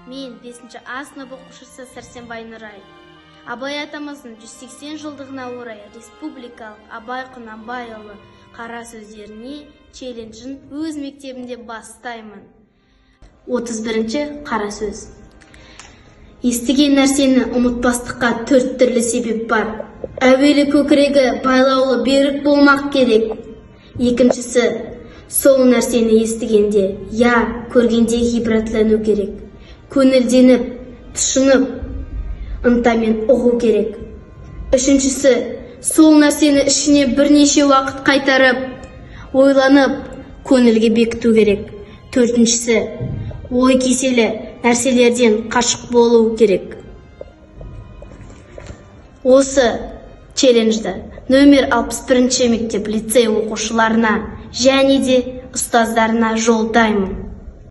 Мен 5-ші А сынып оқушысы Сәрсенбай Нұрай. Абай атамыздың 180 жылдығына орай республикалық Абай Құнанбайұлы қара сөздеріне челленджін өз мектебімде бастаймын. 31-ші қара сөз. Естіген нәрсені ұмытпастыққа 4 түрлі себеп бар. Әуелі көкірегі байлаулы берік болмақ керек. Екіншісі, сол нәрсені естігенде, көргенде ғибратлану керек. Көңілденіп, тұшынып, ынтамен ұғу керек. Үшіншісі, сол нәрсені ішіне бірнеше уақыт қайтарып, ойланып, көңілге бекіту керек. Төртіншісі, ой кеселі нәрселерден қашық болу керек. Осы челленджді нөмір 61-ші мектеп лицей оқушыларына және де ұстаздарына жолдаймын.